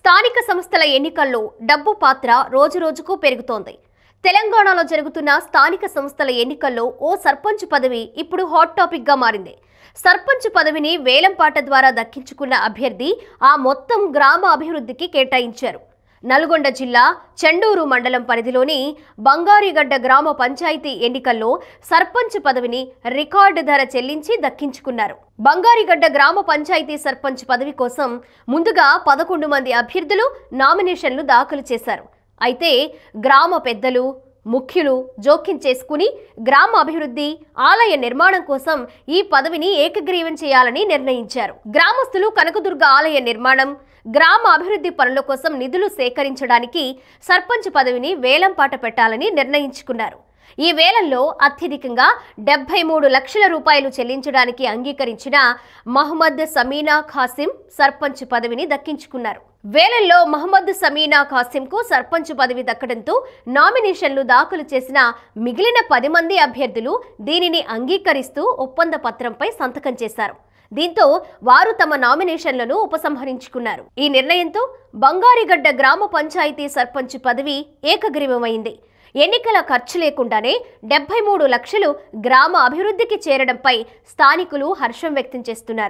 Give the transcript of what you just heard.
స్థానిక సంస్థల ఎన్నికల్లో డబ్బు పాత్ర రోజురోజుకు పెరుగుతోంది. తెలంగాణలో జరుగుతున్న స్థానిక సంస్థల ఎన్నికల్లో ఓ సర్పంచ్ పదవి ఇప్పుడు హాట్ టాపిక్ గా మారింది. సర్పంచ్ పదవిని వేలంపాట ద్వారా దక్కించుకున్న అభ్యర్థి ఆ మొత్తం గ్రామ అభివృద్ధికి కేటాయించారు. నల్గొండ జిల్లా చెండూరు మండలం పరిధిలోని బంగారిగడ్డ గ్రామ పంచాయతీ ఎన్నికల్లో సర్పంచ్ పదవిని రికార్డు ధర చెల్లించి దక్కించుకున్నారు. బంగారిగడ్డ గ్రామ పంచాయతీ సర్పంచ్ పదవి కోసం ముందుగా 11 మంది అభ్యర్థులు నామినేషన్లు దాఖలు చేశారు. అయితే గ్రామ పెద్దలు, ముఖ్యులు జోక్యం చేసుకుని గ్రామ అభివృద్ధి, ఆలయ నిర్మాణం కోసం ఈ పదవిని ఏకగ్రీవం చేయాలని నిర్ణయించారు. గ్రామస్తులు కనకదుర్గ ఆలయ నిర్మాణం, గ్రామ అభివృద్ధి పనుల కోసం నిధులు సేకరించడానికి సర్పంచ్ పదవిని వేలంపాట పెట్టాలని నిర్ణయించుకున్నారు. ఈ వేలంలో అత్యధికంగా 73 లక్షల రూపాయలు చెల్లించడానికి అంగీకరించిన మహమ్మద్ సమీనా ఖాసిం సర్పంచ్ పదవిని దక్కించుకున్నారు. వేలంలో మహమ్మద్ సమీనా ఖాసింకు సర్పంచ్ పదవి దక్కడంతో నామినేషన్లు దాఖలు చేసిన మిగిలిన 10 మంది అభ్యర్థులు దీనిని అంగీకరిస్తూ ఒప్పంద పత్రంపై సంతకం చేశారు. దీంతో వారు తమ నామినేషన్లను ఉపసంహరించుకున్నారు. ఈ నిర్ణయంతో బంగారిగడ్డ గ్రామ పంచాయతీ సర్పంచ్ పదవి ఏకగ్రీవమైంది. ఎన్నికల ఖర్చు లేకుండానే 73 లక్షలు గ్రామ అభివృద్ధికి చేరడంపై స్థానికులు హర్షం వ్యక్తం చేస్తున్నారు.